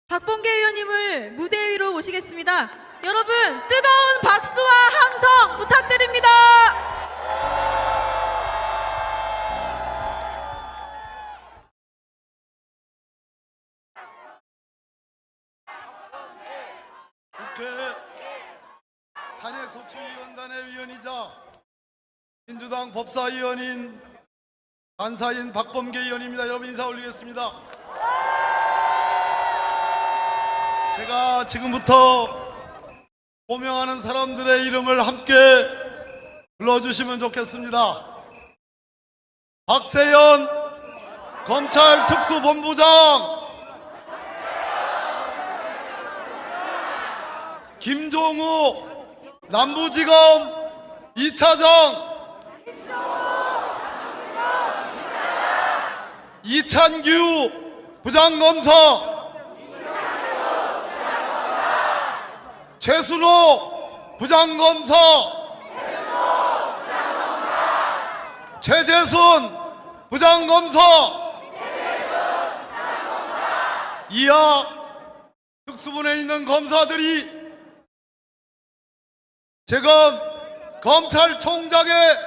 박범계 의원님을 무대 위로 모시겠습니다. 여러분, 뜨거운 박수와 함성 부탁드립니다. 국회 탄핵소추위원단의 위원이자 민주당 법사위원인 간사인 박범계 의원입니다. 여러분 인사 올리겠습니다. 제가 지금부터 호명하는 사람들의 이름을 함께 불러주시면 좋겠습니다. 박세현 검찰특수본부장, 김종우 남부지검 2차장, 이찬규 부장검사, 최순호 부장검사, 최재순 부장검사, 이하 특수본에 있는 검사들이 지금 검찰총장의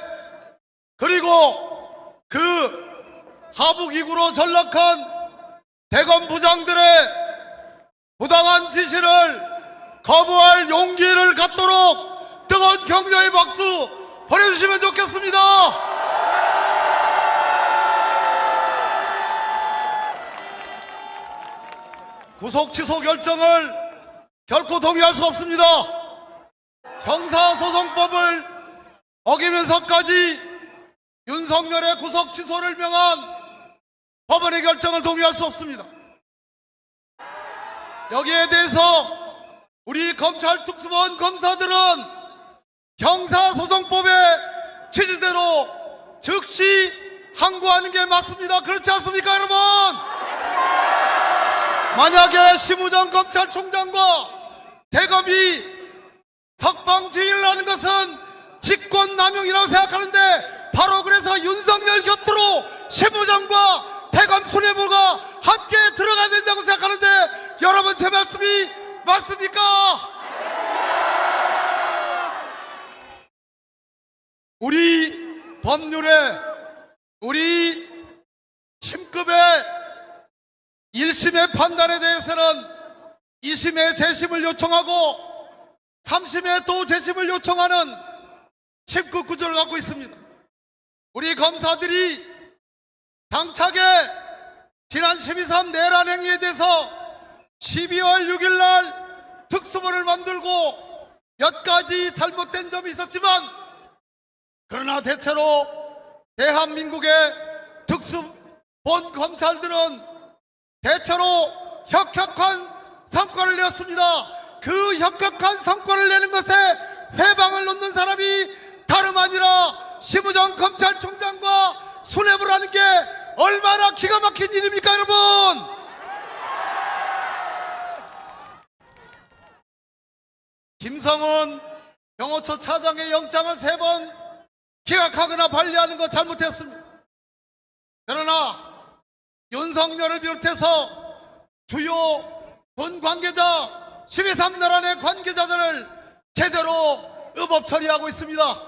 그리고 그 하부기구로 전락한 대검 부장들의 부당한 지시를 거부할 용기를 갖도록 뜨거운 격려의 박수 보내주시면 좋겠습니다. 구속 취소 결정을 결코 동의할 수 없습니다. 형사소송법을 어기면서까지 윤석열의 구속 취소를 명한 법원의 결정을 동의할 수 없습니다. 여기에 대해서 우리 검찰 특수본 검사들은 형사소송법의 취지대로 즉시 항고하는 게 맞습니다. 그렇지 않습니까, 여러분? 만약에 심우정 검찰총장과 대검이 석방지휘를 하는 것은 직권남용이라고 생각하는데, 바로 그래서 윤석열 곁으로 심우정과 대검 수뇌부가 함께 들어가야 된다고 생각하는데, 여러분 제 말씀이 맞습니까? 우리 법률에 우리 심급의 1심의 판단에 대해서는 2심의 재심을 요청하고 3심의 또 재심을 요청하는 심급 구조를 갖고 있습니다. 우리 검사들이 당차게 지난 12.3 내란 행위에 대해서 12월 6일 날 특수본을 만들고 몇 가지 잘못된 점이 있었지만, 그러나 대체로 대한민국의 특수본 검찰들은 대체로 혁혁한 성과를 내었습니다. 그 혁혁한 성과를 내는 것에 회방을 놓는 사람이 다름 아니라 심우정 검찰총장과 수뇌부라는 게 얼마나 기가 막힌 일입니까, 여러분? 김성은 경호처 차장의 영장을 3번 기각하거나 발리하는 거 잘못했습니다. 그러나 윤석열을 비롯해서 주요 본 관계자 12.3 내란의 관계자들을 제대로 의법 처리하고 있습니다.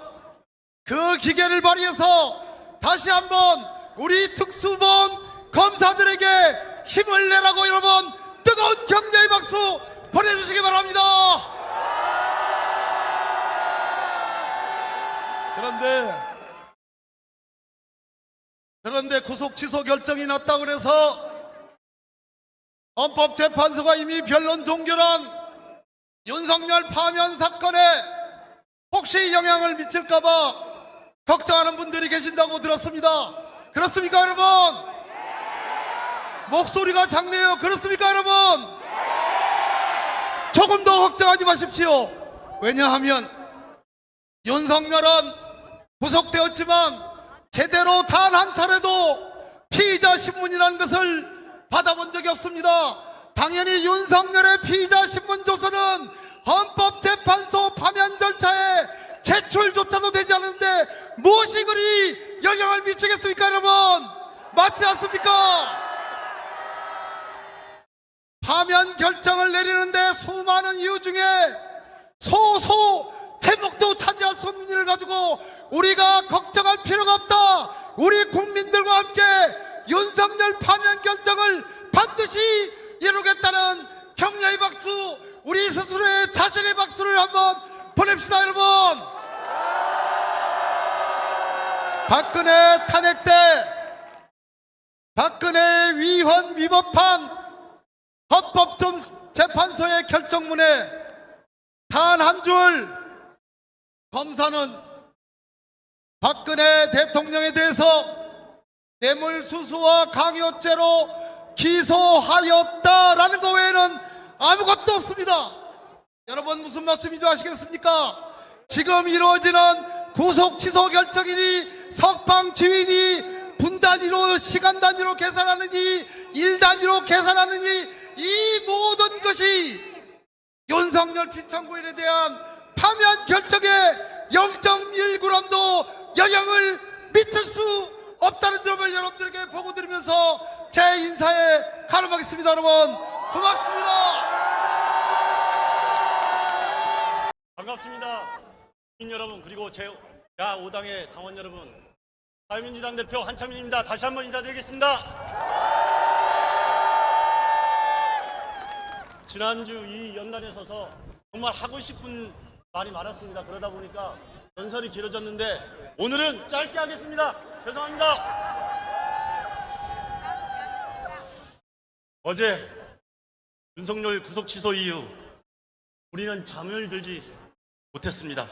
그 기계를 발휘해서 다시 한번 우리 특수본 검사들에게 힘을 내라고 여러분 뜨거운 격려의 박수 보내주시기 바랍니다. 그런데 구속 취소 결정이 났다고 그래서 헌법재판소가 이미 변론 종결한 윤석열 파면 사건에 혹시 영향을 미칠까봐 걱정하는 분들이 계신다고 들었습니다. 그렇습니까, 여러분? 목소리가 작네요. 그렇습니까, 여러분? 조금 더 걱정하지 마십시오. 왜냐하면 윤석열은 구속되었지만 제대로 단 한 차례도 피의자 신문이라는 것을 받아본 적이 없습니다. 당연히 윤석열의 피의자 신문 조서는 헌법재판소 파면 절차에 제출조차도 되지 않는데 무엇이 그리 영향을 미치겠습니까, 여러분? 맞지 않습니까? 파면 결정을 내리는데 수많은 이유 중에 소소 제목도 차지할 수 없는 일을 가지고 우리가 걱정할 필요가 없다. 우리 국민들과 함께 윤석열 파면 결정을 반드시 이루겠다는 격려의 박수, 우리 스스로의 자신의 박수를 한번 보냅시다. 여러분, 박근혜 탄핵 때 박근혜 위헌 위법한 헌법재판소의 결정문에 단 한 줄, 검사는 박근혜 대통령에 대해서 뇌물수수와 강요죄로 기소하였다라는 것 외에는 아무것도 없습니다. 여러분, 무슨 말씀인지 아시겠습니까? 지금 이루어지는 구속 취소 결정이니 석방 지휘니 분 단위로 시간 단위로 계산하느니 일 단위로 계산하느니 이 모든 것이 윤석열 피청구인에 대한 파면 결정에 0.1g도 영향을 미칠 수 없다는 점을 여러분들에게 보고 드리면서 제 인사에 가름하겠습니다. 여러분, 고맙습니다. 반갑습니다. 국민 여러분, 그리고 제 야5당의 당원 여러분, 자유민주당 대표 한창민입니다. 다시 한번 인사드리겠습니다. 지난주 이 연단에 서서 정말 하고 싶은 말이 많았습니다. 그러다 보니까 연설이 길어졌는데 오늘은 짧게 하겠습니다. 죄송합니다. 어제 윤석열 구속 취소 이후 우리는 잠을 들지 못했습니다.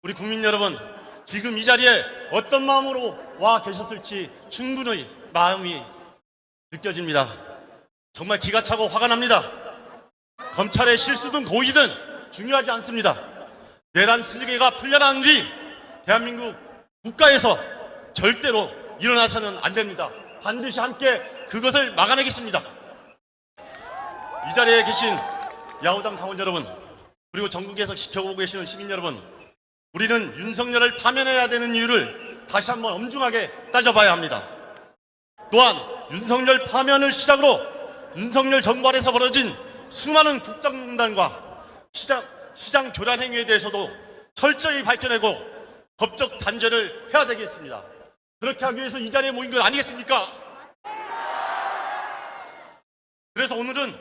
우리 국민 여러분, 지금 이 자리에 어떤 마음으로 와 계셨을지 충분히 마음이 느껴집니다. 정말 기가 차고 화가 납니다. 검찰의 실수든 고의든 중요하지 않습니다. 내란 수재가 풀려나는 일이 대한민국 국가에서 절대로 일어나서는 안 됩니다. 반드시 함께 그것을 막아내겠습니다. 이 자리에 계신 야5당 당원 여러분, 그리고 전국에서 지켜보고 계시는 시민 여러분, 우리는 윤석열을 파면해야 되는 이유를 다시 한번 엄중하게 따져봐야 합니다. 또한 윤석열 파면을 시작으로 윤석열 정부 아래서 벌어진 수많은 국정농단과 시장 교란 행위에 대해서도 철저히 밝혀내고 법적 단죄를 해야 되겠습니다. 그렇게 하기 위해서 이 자리에 모인 것 아니겠습니까? 그래서 오늘은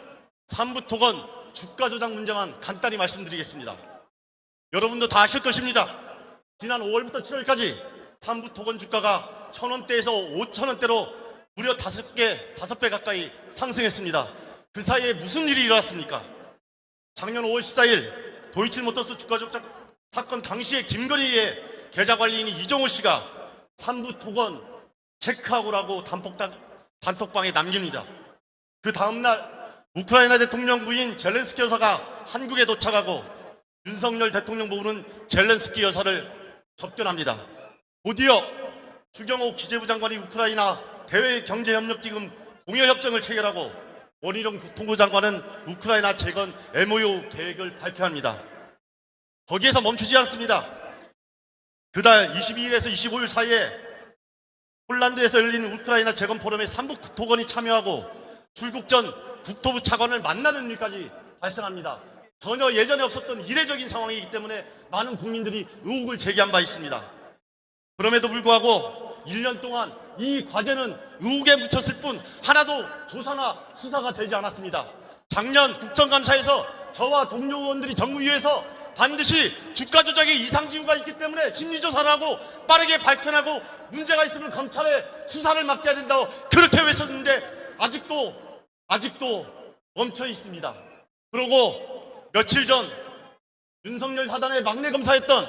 삼부토건 주가 조작 문제만 간단히 말씀드리겠습니다. 여러분도 다 아실 것입니다. 지난 5월부터 7월까지 삼부토건 주가가 1,000원대에서 5,000원대로 무려 5배 가까이 상승했습니다. 그 사이에 무슨 일이 일어났습니까? 작년 5월 14일 도이치모터스 주가 조작 사건 당시에 김건희의 계좌관리인 이종호 씨가 삼부토건 체크하고라고 단톡방에 남깁니다. 그 다음날 우크라이나 대통령 부인 젤렌스키 여사가 한국에 도착하고 윤석열 대통령 부부는 젤렌스키 여사를 접견합니다. 곧이어 추경호 기재부 장관이 우크라이나 대외경제협력기금 공여협정을 체결하고 원희룡 국토부 장관은 우크라이나 재건 MOU 계획을 발표합니다. 거기에서 멈추지 않습니다. 그달 22일에서 25일 사이에 폴란드에서 열린 우크라이나 재건 포럼에 삼부토건이 참여하고 출국 전 국토부 차관을 만나는 일까지 발생합니다. 전혀 예전에 없었던 이례적인 상황이기 때문에 많은 국민들이 의혹을 제기한 바 있습니다. 그럼에도 불구하고 1년 동안 이 과제는 의혹에 묻혔을 뿐 하나도 조사나 수사가 되지 않았습니다. 작년 국정감사에서 저와 동료 의원들이 정무위에서 반드시 주가 조작에 이상징후가 있기 때문에 심리조사를 하고 빠르게 발견하고 문제가 있으면 검찰에 수사를 맡겨야 된다고 그렇게 외쳤는데 아직도 멈춰 있습니다. 그리고 며칠 전 윤석열 사단의 막내 검사였던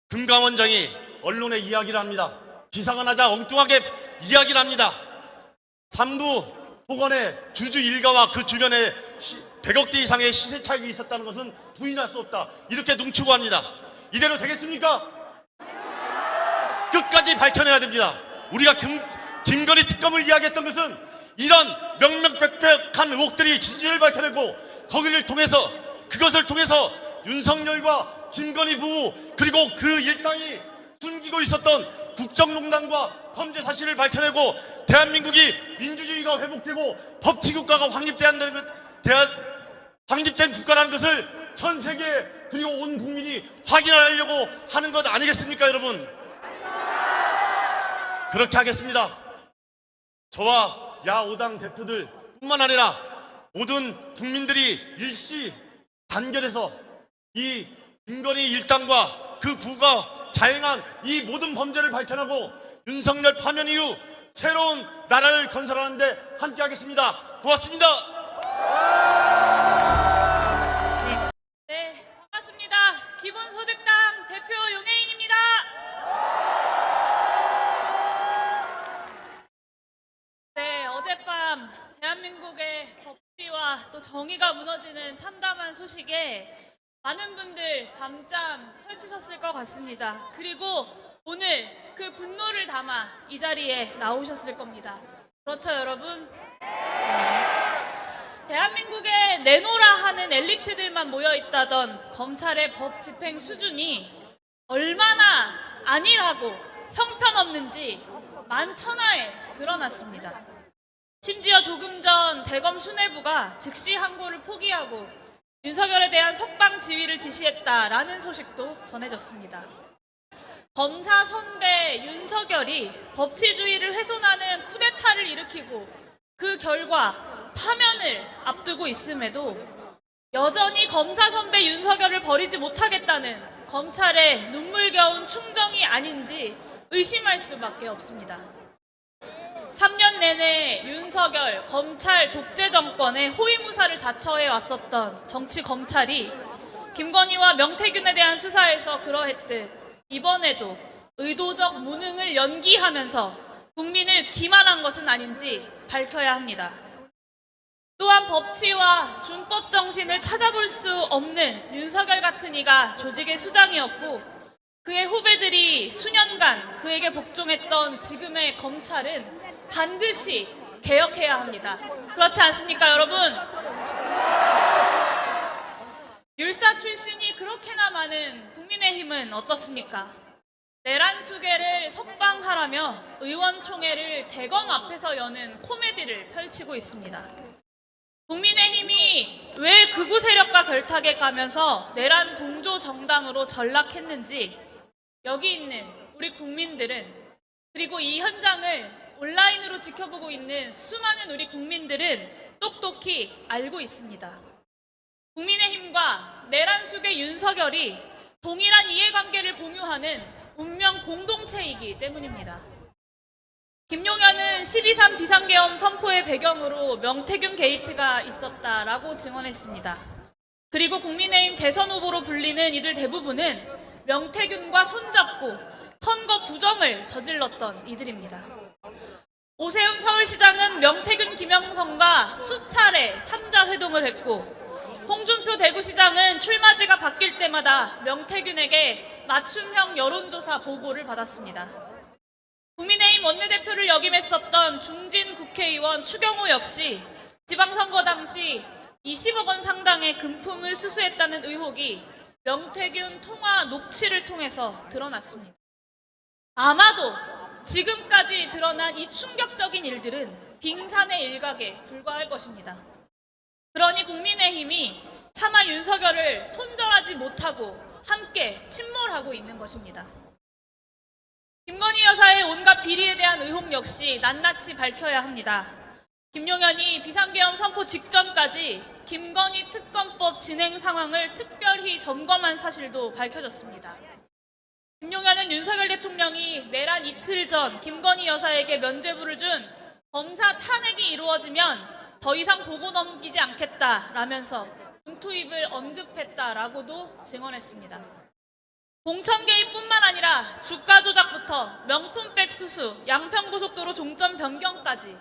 금감원장이 언론에 이야기를 합니다. 기사가 나자 엉뚱하게 이야기를 합니다. 삼부토건의 주주 일가와 그 주변에 100억대 이상의 시세 차익이 있었다는 것은 부인할 수 없다. 이렇게 농치고 합니다. 이대로 되겠습니까? 끝까지 밝혀내야 됩니다. 우리가 김건희 특검을 이야기했던 것은 이런 명명백백한 의혹들이 진실을 밝혀내고 그것을 통해서 윤석열과 김건희 부부 그리고 그 일당이 숨기고 있었던 국정농단과 범죄 사실을 밝혀내고 대한민국이 민주주의가 회복되고 법치국가가 확립된 국가라는 것을 전 세계 그리고 온 국민이 확인하려고 하는 것 아니겠습니까, 여러분? 그렇게 하겠습니다. 저와 야5당 대표들 뿐만 아니라 모든 국민들이 일시 단결해서 이 김건희 일당과 그 부가 자행한 이 모든 범죄를 발견하고 윤석열 파면 이후 새로운 나라를 건설하는데 함께하겠습니다. 고맙습니다. 네, 반갑습니다. 기본소득당 대표 용혜인입니다. 네, 어젯밤 대한민국의 법치와 또 정의가 무너지는 참담한 소식에 많은 분들 밤잠 설치셨을 것 같습니다. 그리고 오늘 그 분노를 담아 이 자리에 나오셨을 겁니다. 그렇죠, 여러분? 대한민국에 내노라 하는 엘리트들만 모여있다던 검찰의 법 집행 수준이 얼마나 안일하고 형편없는지 만천하에 드러났습니다. 심지어 조금 전 대검 수뇌부가 즉시 항고를 포기하고 윤석열에 대한 석방 지휘를 지시했다라는 소식도 전해졌습니다. 검사 선배 윤석열이 법치주의를 훼손하는 쿠데타를 일으키고 그 결과 파면을 앞두고 있음에도 여전히 검사 선배 윤석열을 버리지 못하겠다는 검찰의 눈물겨운 충정이 아닌지 의심할 수밖에 없습니다. 3년 내내 윤석열 검찰 독재 정권의 호위무사를 자처해 왔었던 정치 검찰이 김건희와 명태균에 대한 수사에서 그러했듯 이번에도 의도적 무능을 연기하면서 국민을 기만한 것은 아닌지 밝혀야 합니다. 또한 법치와 준법 정신을 찾아볼 수 없는 윤석열 같은 이가 조직의 수장이었고 그의 후배들이 수년간 그에게 복종했던 지금의 검찰은 반드시 개혁해야 합니다. 그렇지 않습니까, 여러분? 율사 출신이 그렇게나 많은 국민의힘은 어떻습니까? 내란수계를 석방하라며 의원총회를 대검 앞에서 여는 코미디를 펼치고 있습니다. 국민의힘이 왜 극우 세력과 결탁에 가면서 내란 동조 정당으로 전락했는지 여기 있는 우리 국민들은, 그리고 이 현장을 온라인으로 지켜보고 있는 수많은 우리 국민들은 똑똑히 알고 있습니다. 국민의힘과 내란수계 윤석열이 동일한 이해관계를 공유하는 운명 공동체이기 때문입니다. 김용현은 12.3 비상계엄 선포의 배경으로 명태균 게이트가 있었다라고 증언했습니다. 그리고 국민의힘 대선 후보로 불리는 이들 대부분은 명태균과 손잡고 선거 부정을 저질렀던 이들입니다. 오세훈 서울시장은 명태균 김영선과 수차례 3자 회동을 했고 홍준표 대구시장은 출마지가 바뀔 때마다 명태균에게 맞춤형 여론조사 보고를 받았습니다. 국민의힘 원내대표를 역임했었던 중진 국회의원 추경호 역시 지방선거 당시 20억 원 상당의 금품을 수수했다는 의혹이 명태균 통화 녹취를 통해서 드러났습니다. 아마도 지금까지 드러난 이 충격적인 일들은 빙산의 일각에 불과할 것입니다. 그러니 국민의힘이 차마 윤석열을 손절하지 못하고 함께 침몰하고 있는 것입니다. 김건희 여사의 온갖 비리에 대한 의혹 역시 낱낱이 밝혀야 합니다. 김용현이 비상계엄 선포 직전까지 김건희 특검법 진행 상황을 특별히 점검한 사실도 밝혀졌습니다. 김용현은 윤석열 대통령이 내란 이틀 전 김건희 여사에게 면죄부를 준 검사 탄핵이 이루어지면 더 이상 보고 넘기지 않겠다라면서 중투입을 언급했다라고도 증언했습니다. 공천 개입뿐만 아니라 주가 조작부터 명품백 수수, 양평고속도로 종점 변경까지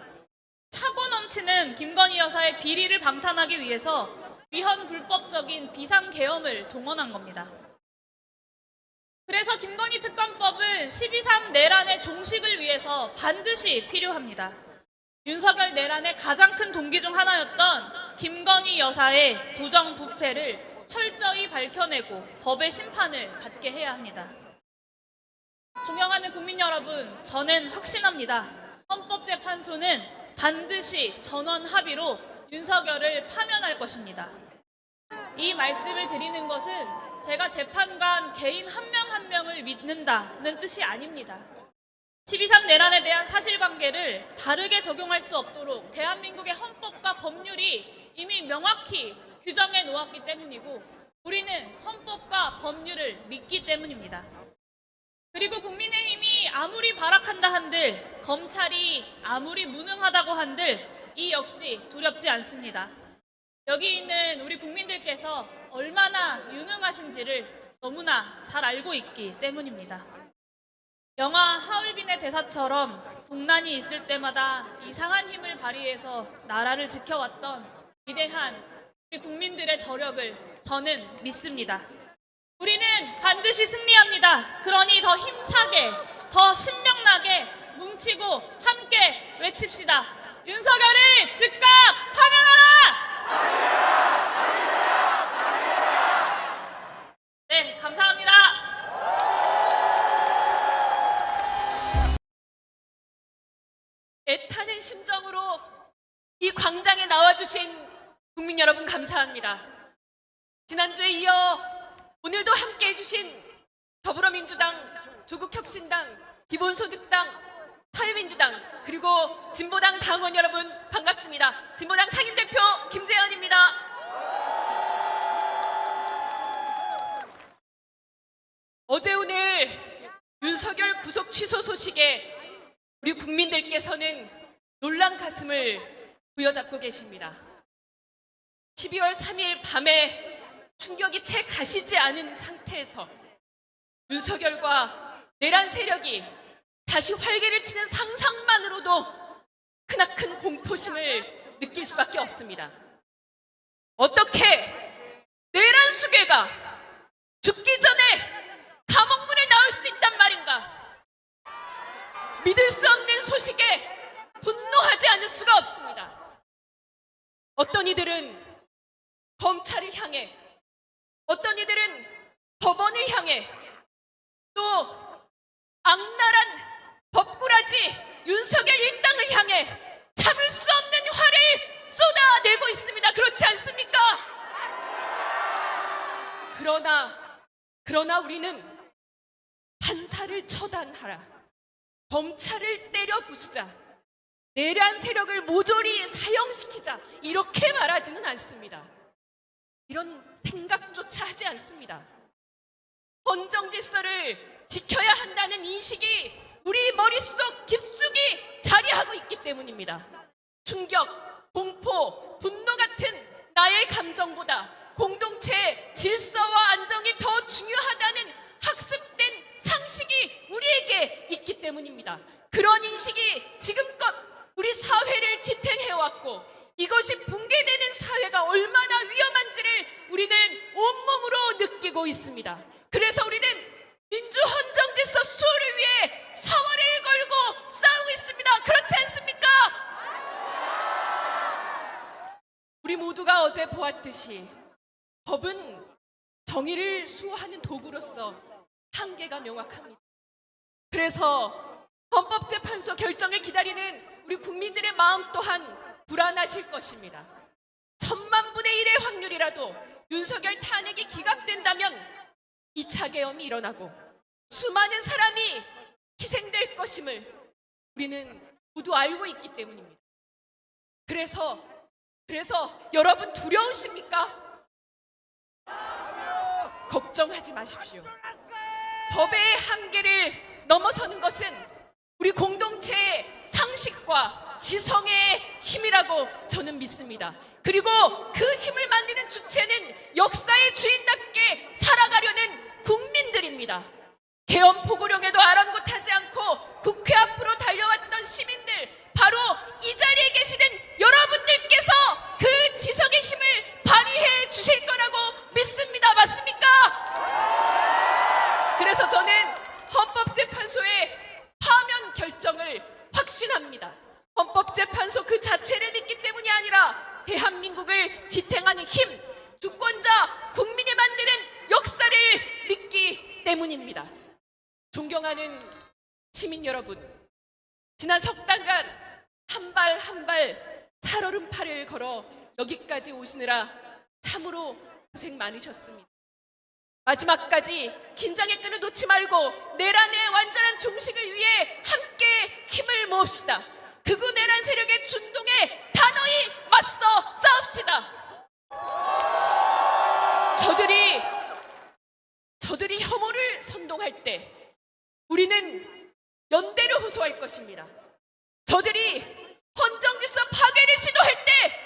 사고 넘치는 김건희 여사의 비리를 방탄하기 위해서 위헌 불법적인 비상계엄을 동원한 겁니다. 그래서 김건희 특검법은 12.3 내란의 종식을 위해서 반드시 필요합니다. 윤석열 내란의 가장 큰 동기 중 하나였던 김건희 여사의 부정부패를 철저히 밝혀내고 법의 심판을 받게 해야 합니다. 존경하는 국민 여러분, 저는 확신합니다. 헌법재판소는 반드시 전원 합의로 윤석열을 파면할 것입니다. 이 말씀을 드리는 것은 제가 재판관 개인 한 명 한 명을 믿는다는 뜻이 아닙니다. 12.3 내란에 대한 사실관계를 다르게 적용할 수 없도록 대한민국의 헌법과 법률이 이미 명확히 규정해 놓았기 때문이고 우리는 헌법과 법률을 믿기 때문입니다. 그리고 국민의힘이 아무리 발악한다 한들 검찰이 아무리 무능하다고 한들 이 역시 두렵지 않습니다. 여기 있는 우리 국민들께서 얼마나 유능하신지를 너무나 잘 알고 있기 때문입니다. 영화 하얼빈의 대사처럼 국난이 있을 때마다 이상한 힘을 발휘해서 나라를 지켜왔던 위대한 우리 국민들의 저력을 저는 믿습니다. 우리는 반드시 승리합니다. 그러니 더 힘차게, 더 신명나게 뭉치고 함께 외칩시다. 윤석열을 즉각 파면하라! 네, 감사합니다. 애타는 심정으로 이 광장에 나와주신 국민 여러분 감사합니다. 지난주에 이어 오늘도 함께 해주신 더불어민주당, 조국혁신당, 기본소득당, 사회민주당 그리고 진보당 당원 여러분 반갑습니다. 진보당 상임대표 김재현입니다. 어제 오늘 윤석열 구속 취소 소식에 우리 국민들께서는 놀란 가슴을 부여잡고 계십니다. 12월 3일 밤에 충격이 채 가시지 않은 상태에서 윤석열과 내란 세력이 다시 활개를 치는 상상만으로도 크나큰 공포심을 느낄 수밖에 없습니다. 어떻게 내란 수괴가 죽기 전에 감옥문을 나올 수 있단 말인가? 믿을 수 없는 소식에 분노하지 않을 수가 없습니다. 어떤 이들은 검찰을 향해, 어떤 이들은 법원을 향해, 또 악랄한 법꾸라지 윤석열 일당을 향해 참을 수 없는 화를 쏟아내고 있습니다. 그렇지 않습니까? 그러나 우리는 판사를 처단하라, 검찰을 때려 부수자, 내란 세력을 모조리 사형시키자 이렇게 말하지는 않습니다. 이런 생각조차 하지 않습니다. 헌정 질서를 지켜야 한다는 인식이 우리 머릿속 깊숙이 자리하고 있기 때문입니다. 충격, 공포, 분노 같은 나의 감정보다 공동체의 질서와 안정이 더 중요하다는 학습된 상식이 우리에게 있기 때문입니다. 그런 인식이 지금껏 우리 사회를 지탱해왔고 이것이 붕괴되는 사회가 얼마나 위험한지를 우리는 온몸으로 느끼고 있습니다. 그래서 우리는 민주헌정 질서 수호를 위해 사활을 걸고 싸우고 있습니다. 그렇지 않습니까? 우리 모두가 어제 보았듯이 법은 정의를 수호하는 도구로서 한계가 명확합니다. 그래서 헌법재판소 결정을 기다리는 우리 국민들의 마음 또한 불안하실 것입니다. 1000만 분의 1의 확률이라도 윤석열 탄핵이 기각된다면 2차 계엄이 일어나고 수많은 사람이 희생될 것임을 우리는 모두 알고 있기 때문입니다. 그래서 여러분 두려우십니까? 걱정하지 마십시오. 법의 한계를 넘어서는 것은 우리 공동체의 상식과 지성의 힘이라고 저는 믿습니다. 그리고 그 힘을 만드는 주체는 역사의 주인답게 살아가려는 국민들입니다. 계엄 포고령에도 아랑곳하지 않고 국회 앞으로 달려왔던 시민들, 바로 이 자리에 계시는 여러분들께서 그 지성의 힘을 발휘해 주실 거라고 믿습니다. 맞습니까? 그래서 저는 헌법재판소의 파면 결정을 확신합니다. 헌법재판소 그 자체를 믿기 때문이 아니라 대한민국을 지탱하는 힘, 주권자, 국민이 만드는 역사를 믿기 때문입니다. 존경하는 시민 여러분, 지난 석 달간 한 발 한 발 살얼음팔을 걸어 여기까지 오시느라 참으로 고생 많으셨습니다. 마지막까지 긴장의 끈을 놓지 말고 내란의 완전한 종식을 위해 함께 힘을 모읍시다. 극우 내란 세력의 준동에 단호히 맞서 싸웁시다. 저들이 혐오를 선동할 때 우리는 연대를 호소할 것입니다. 저들이 헌정질서 파괴를 시도할 때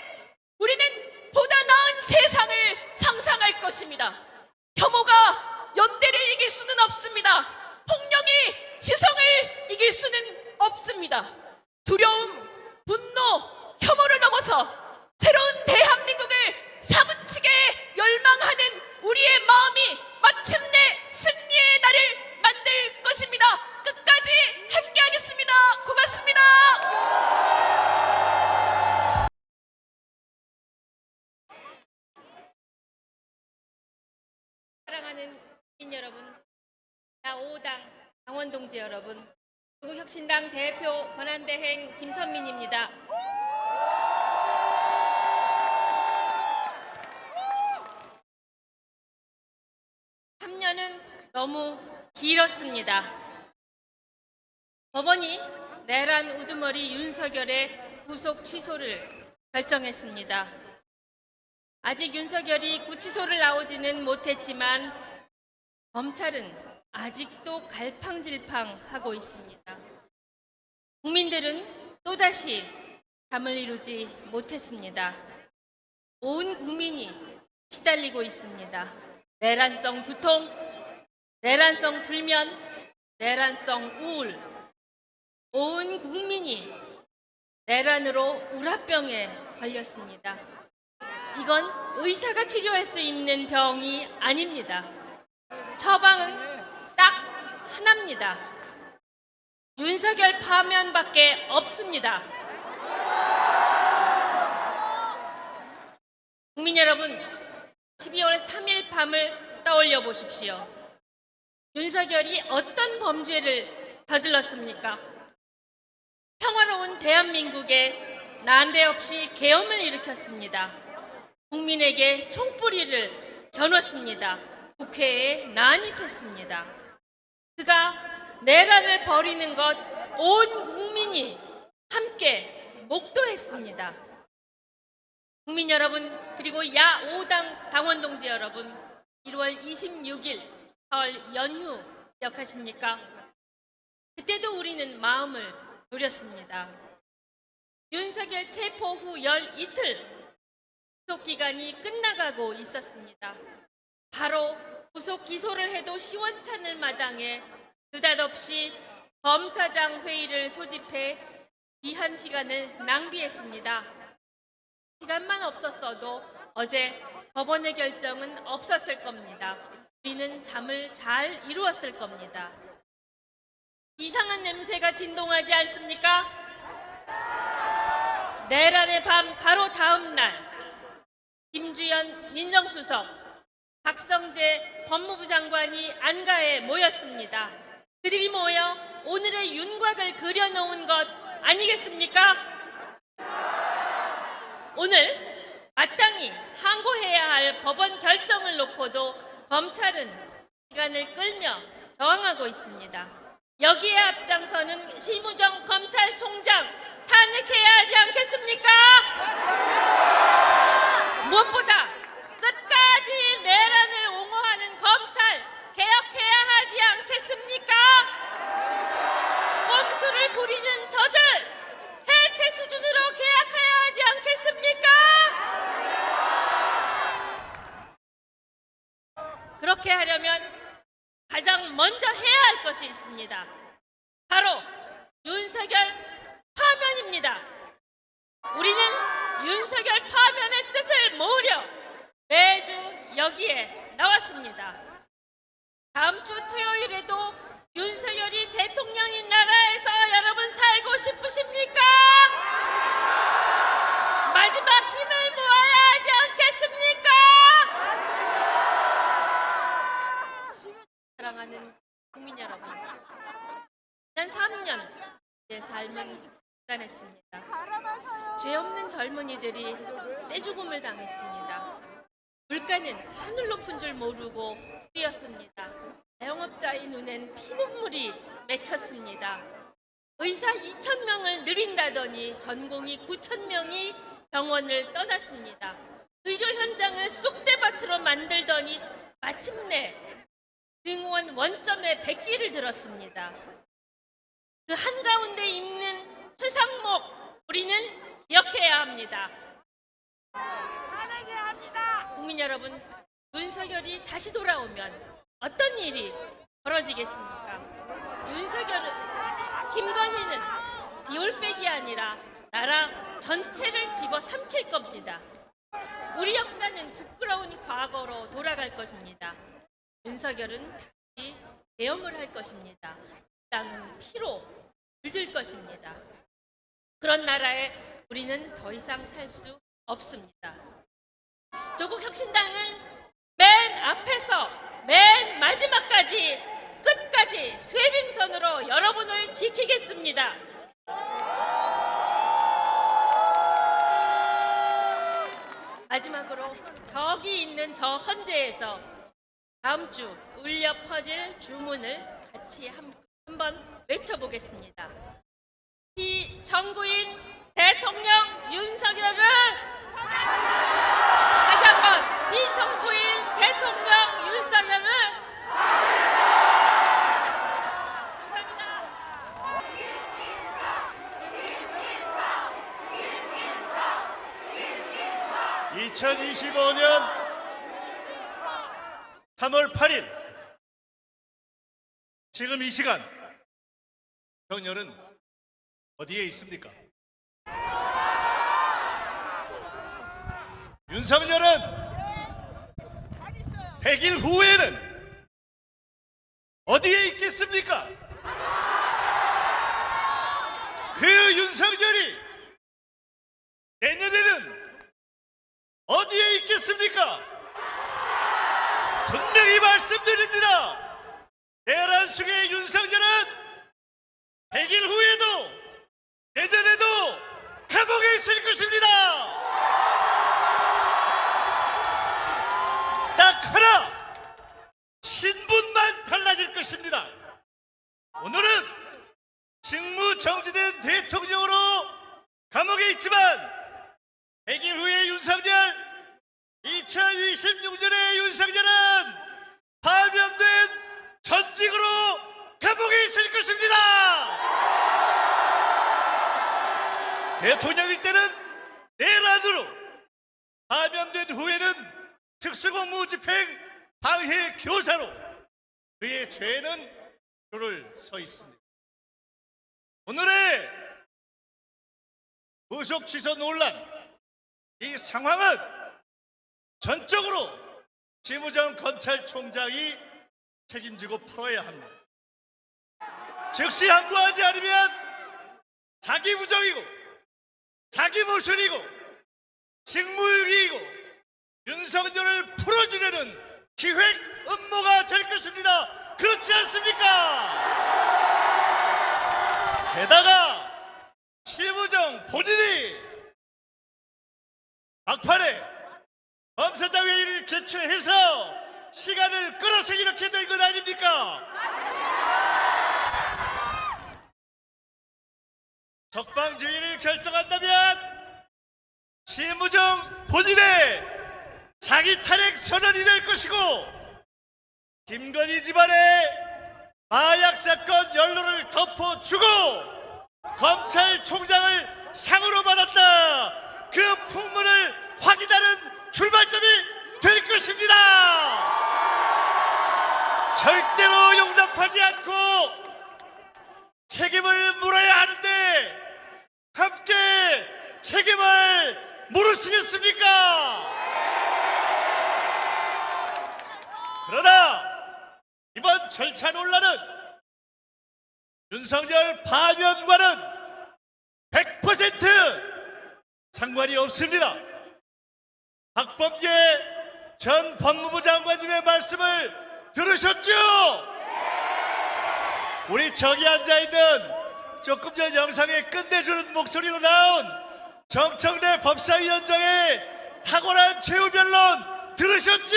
우리는 보다 나은 세상을 상상할 것입니다. 혐오가 연대를 이길 수는 없습니다. 폭력이 지성을 이길 수는 없습니다. 두려움, 분노, 혐오를 넘어서 새로운 대한민국을 사무치게 열망하는 우리의 마음이 마침내 승리의 날을 만들 것입니다. 끝까지 함께하겠습니다. 고맙습니다. 사랑하는 국민 여러분, 자5당 당원 동지 여러분, 조국혁신당 대표 권한대행 김선민입니다. (3년은) 너무 길었습니다. 법원이 내란 우두머리 윤석열의 구속 취소를 결정했습니다. 아직 윤석열이 구치소를 나오지는 못했지만 검찰은 아직도 갈팡질팡하고 있습니다. 국민들은 또다시 잠을 이루지 못했습니다. 온 국민이 시달리고 있습니다. 내란성 두통, 내란성 불면, 내란성 우울. 온 국민이 내란으로 우라병에 걸렸습니다. 이건 의사가 치료할 수 있는 병이 아닙니다. 처방은 딱 하나입니다. 윤석열 파면밖에 없습니다. 국민 여러분, 12월 3일 밤을 떠올려 보십시오. 윤석열이 어떤 범죄를 저질렀습니까? 평화로운 대한민국에 난데없이 계엄을 일으켰습니다. 국민에게 총뿌리를 겨눴습니다. 국회에 난입했습니다. 그가 내란을 벌이는 것 온 국민이 함께 목도했습니다. 국민 여러분, 그리고 야5당 당원 동지 여러분, 1월 26일 설 연휴 기억하십니까? 그때도 우리는 마음을 졸였습니다. 윤석열 체포 후 열 이틀 구속기간이 끝나가고 있었습니다. 바로 구속 기소를 해도 시원찮을 마당에 느닷없이 검사장 회의를 소집해 귀한 시간을 낭비했습니다. 시간만 없었어도 어제 법원의 결정은 없었을 겁니다. 우리는 잠을 잘 이루었을 겁니다. 이상한 냄새가 진동하지 않습니까? 내란의 밤 바로 다음 날 김주현 민정수석, 박성재 법무부 장관이 안가에 모였습니다. 그들이 모여 오늘의 윤곽을 그려놓은 것 아니겠습니까? 오늘 마땅히 항고해야 할 법원 결정을 놓고도 검찰은 시간을 끌며 저항하고 있습니다. 여기에 앞장서는 심우정 검찰총장 탄핵해야 하지 않겠습니까? 무엇보다 끝까지 내란을 옹호하는 검찰 개혁해야 하지 않겠습니까? 꼼수를 부리는 저들 해체 수준으로 개혁해야 하지 않겠습니까? 그렇게 하려면 가장 먼저 해야 할 것이 있습니다. 바로 윤석열 파면입니다. 우리는 윤석열 파면의 뜻을 모으려 매주 여기에 나왔습니다. 다음 주 토요일에도 윤석열이 대통령인 나라에서 여러분 살고 싶으십니까? 마지막 힘을 모아야 하지 않겠습니까? 사랑하는 국민 여러분, 지난 3년 내 삶 삶은 단했습니다. 죄 없는 젊은이들이 떼죽음을 당했습니다. 물가는 하늘 높은 줄 모르고 뛰었습니다. 자영업자의 눈엔 피눈물이 맺혔습니다. 의사 2,000명을 늘린다더니 전공의 9,000명이 병원을 떠났습니다. 의료 현장을 쑥대밭으로 만들더니 마침내 등원 원점에 100기를 들었습니다. 그 한가운데 있는 최상목 우리는 기억해야 합니다. 국민 여러분, 윤석열이 다시 돌아오면 어떤 일이 벌어지겠습니까? 김건희는 비올백이 아니라 나라 전체를 집어삼킬 겁니다. 우리 역사는 부끄러운 과거로 돌아갈 것입니다. 윤석열은 다시 계엄을 할 것입니다. 땅은 피로 물들 것입니다. 그런 나라에 우리는 더 이상 살 수 없습니다. 조국혁신당은 맨 앞에서 맨 마지막까지 끝까지 쇄빙선으로 여러분을 지키겠습니다. 마지막으로 저기 있는 저 헌재에서 다음 주 울려 퍼질 주문을 같이 한번 외쳐보겠습니다. 정구인 대통령 윤석열은 다시 한번 비정부인 대통령 윤석열은 감사합니다. 2025년 3월 8일 지금 이 시간 윤석열은 어디에 있습니까? 윤석열은 100일 후에는 어디에 있겠습니까? 그 윤석열이 내년에는 어디에 있겠습니까? 분명히 말씀드립니다. 내란 속의 윤석열은 100일 후에도 내년에도 감옥에 있을 것입니다. 딱 하나 신분만 달라질 것입니다. 오늘은 직무 정지된 대통령으로 감옥에 있지만 100일 후의 윤석열, 2026년의 윤석열은 파면된 전직으로 감옥에 있을 것입니다. 대통령일 때는 내란으로, 파면된 후에는 특수공무 집행 방해 교사로 그의 죄는 줄을 서 있습니다. 오늘의 구속 취소 논란, 이 상황은 전적으로 지무정 검찰총장이 책임지고 풀어야 합니다. 즉시 항고하지 않으면 자기 부정이고 자기 모순이고 직무유기이고 윤석열을 풀어주려는 기획 음모가 될 것입니다. 그렇지 않습니까? 게다가 지무정 본인이 막판에 검사장 회의를 개최해서 시간을 끌어서 이렇게 된 것 아닙니까? 적방지휘를 결정한다면 지무정 본인의 자기 탄핵 선언이 될 것이고, 김건희 집안의 마약 사건 연루를 덮어주고 검찰총장을 상으로 받았다, 그 풍문을 확인하는 출발점이 될 것입니다. 절대로 용납하지 않고 책임을 물어야 하는데 함께 책임을 물으시겠습니까? 그러나 이번 절차 논란은 윤석열 파면과는 100% 상관이 없습니다. 박범계 전 법무부 장관님의 말씀을 들으셨죠? 우리 저기 앉아있는 조금 전 영상에 끝내주는 목소리로 나온 정청래 법사위원장의 탁월한 최후 변론 들으셨죠?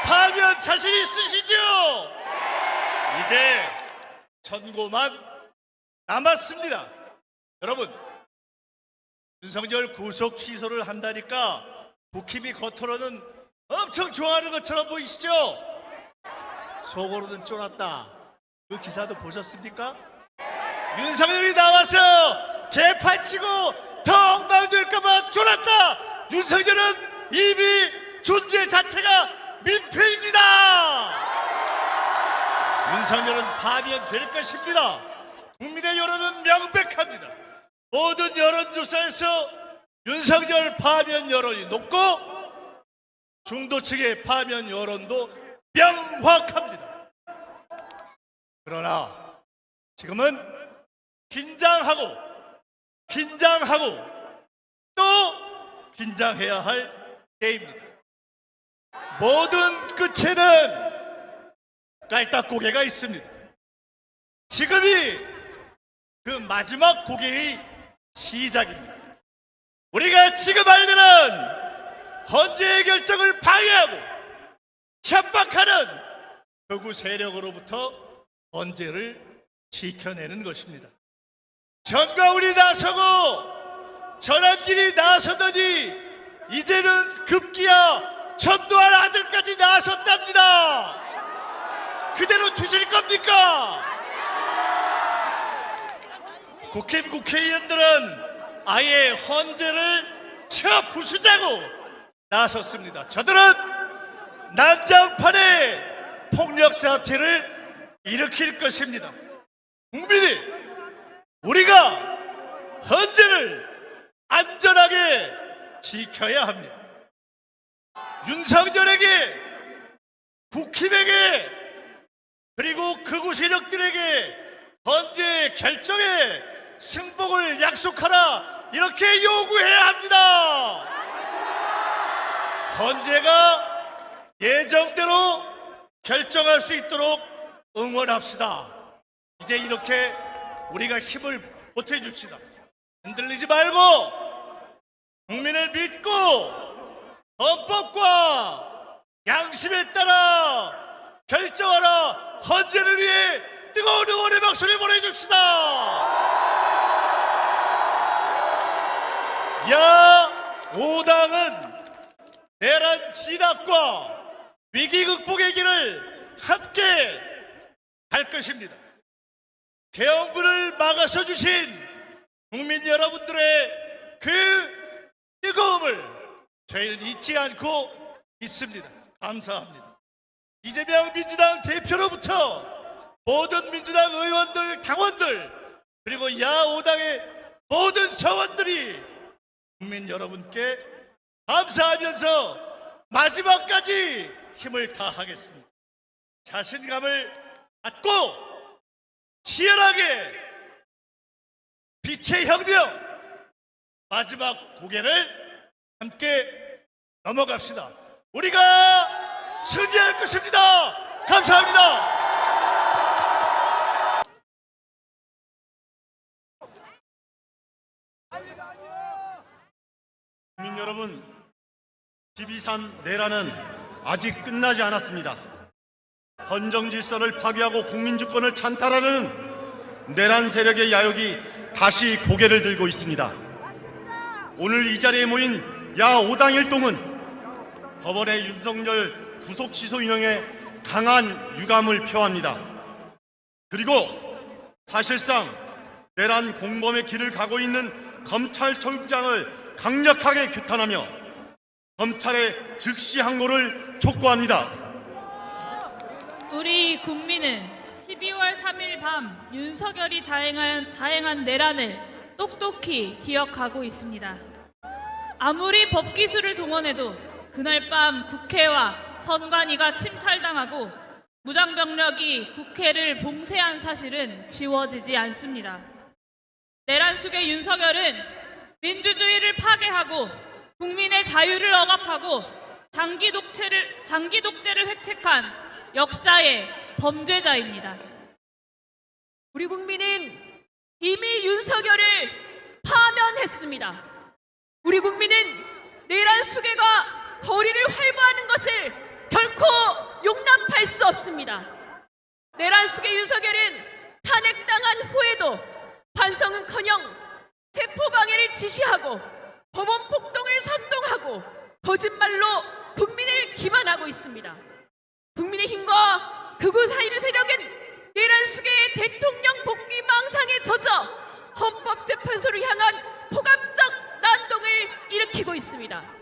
파면 자신 있으시죠? 이제 선고만 남았습니다. 여러분, 윤석열 구속 취소를 한다니까 국힘이 겉으로는 엄청 좋아하는 것처럼 보이시죠? 속으로는 쫄았다. 그 기사도 보셨습니까? 윤석열이 나와서 개판치고 더 엉망될까봐 쫄았다. 윤석열은 이미 존재 자체가 민폐입니다. 윤석열은 파면될 것입니다. 국민의 여론은 명백합니다. 모든 여론조사에서 윤석열 파면 여론이 높고 중도 측의 파면 여론도 명확합니다. 그러나 지금은 긴장하고 또 긴장해야 할 때입니다. 모든 끝에는 깔딱고개가 있습니다. 지금이 그 마지막 고개의 시작입니다. 우리가 지금 할 일은 헌재의 결정을 방해하고 협박하는 극우 세력으로부터 헌재를 지켜내는 것입니다. 전가울이 나서고 전한길이 나서더니 이제는 급기야 전두환 아들까지 나섰답니다. 그대로 두실 겁니까? 국회의원들은 아예 헌재를 쳐 부수자고 나섰습니다. 저들은 난장판에 폭력 사태를 일으킬 것입니다. 국민이 우리가 헌재를 안전하게 지켜야 합니다. 윤석열에게, 국힘에게, 그리고 극우 세력들에게 헌재 결정에 승복을 약속하라, 이렇게 요구해야 합니다. 헌재가 예정대로 결정할 수 있도록 응원합시다. 이제 이렇게 우리가 힘을 보태줍시다. 흔들리지 말고 국민을 믿고 헌법과 양심에 따라 결정하라. 헌재를 위해 뜨거운 응원의 박수를 보내줍시다. 야 5당은 내란 진압과 위기 극복의 길을 함께 갈 것입니다. 개헌부를 막아서 주신 국민 여러분들의 그 뜨거움을 저희는 잊지 않고 있습니다. 감사합니다. 이재명 민주당 대표로부터 모든 민주당 의원들, 당원들, 그리고 야5당의 모든 서원들이 국민 여러분께 감사하면서 마지막까지 힘을 다하겠습니다. 자신감을 갖고 치열하게 빛의 혁명 마지막 고개를 함께 넘어갑시다. 우리가 승리할 것입니다. 감사합니다. 국민 여러분, 12.3 내란은 아직 끝나지 않았습니다. 헌정 질서를 파괴하고 국민주권을 찬탈하는 내란 세력의 야욕이 다시 고개를 들고 있습니다. 오늘 이 자리에 모인 야5당 일동은 법원의 윤석열 구속 취소 인용에 강한 유감을 표합니다. 그리고 사실상 내란 공범의 길을 가고 있는 검찰총장을 강력하게 규탄하며 검찰의 즉시 항고를 촉구합니다. 우리 국민은 12월 3일 밤 윤석열이 자행한 내란을 똑똑히 기억하고 있습니다. 아무리 법기술을 동원해도 그날 밤 국회와 선관위가 침탈당하고 무장병력이 국회를 봉쇄한 사실은 지워지지 않습니다. 내란 속의 윤석열은 민주주의를 파괴하고 국민의 자유를 억압하고 장기 독재를 획책한 역사의 범죄자입니다. 우리 국민은 이미 윤석열을 파면했습니다. 우리 국민은 내란 수괴가 거리를 활보하는 것을 결코 용납할 수 없습니다. 내란 수괴 윤석열은 탄핵당한 후에도 반성은커녕 체포방해를 지시하고 법원 폭동을 선동하고 거짓말로 국민을 기만하고 있습니다. 국민의힘과 극우 사이비 세력은 내란 수괴의 대통령 복귀 망상에 젖어 헌법재판소를 향한 포괄적 난동을 일으키고 있습니다.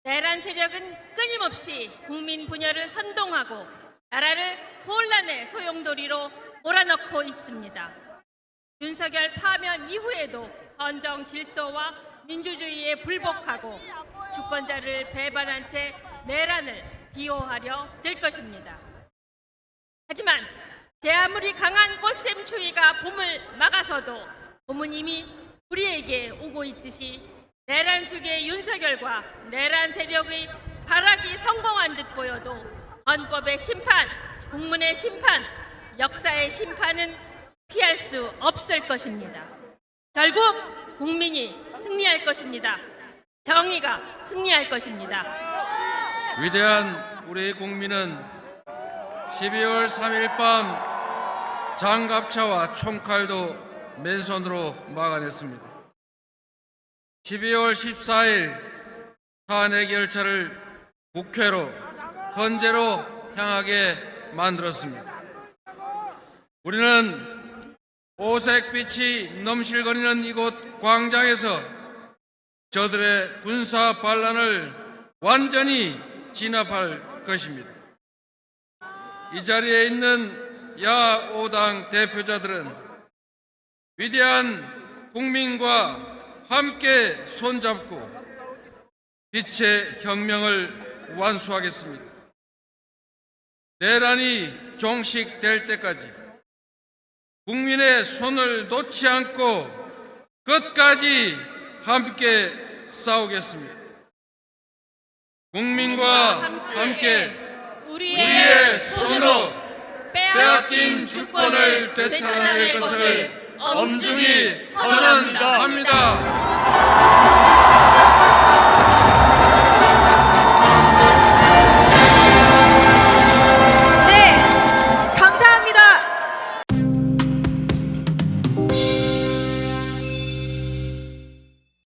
내란 세력은 끊임없이 국민 분열을 선동하고 나라를 혼란의 소용돌이로 몰아넣고 있습니다. 윤석열 파면 이후에도 헌정 질서와 민주주의에 불복하고 주권자를 배반한 채 내란을 비호하려 될 것입니다. 하지만 제 아무리 강한 꽃샘 추위가 봄을 막아서도 봄은 이미 우리에게 오고 있듯이 내란 수괴 윤석열과 내란 세력의 발악이 성공한 듯 보여도 헌법의 심판, 국민의 심판, 역사의 심판은 피할 수 없을 것입니다. 결국 국민이 승리할 것입니다. 정의가 승리할 것입니다. 위대한 우리 국민은 12월 3일 밤 장갑차와 총칼도 맨손으로 막아냈습니다. 12월 14일 탄핵 열차를 국회로 헌재로 향하게 만들었습니다. 우리는 오색빛이 넘실거리는 이곳 광장에서 저들의 군사 반란을 완전히 진압할 것입니다. 이 자리에 있는 야5당 대표자들은 위대한 국민과 함께 손잡고 빛의 혁명을 완수하겠습니다. 내란이 종식될 때까지 국민의 손을 놓지 않고 끝까지 함께 싸우겠습니다. 국민과 함께 우리의 손으로 빼앗긴 주권을 되찾아낼 것을 엄중히 선언합니다.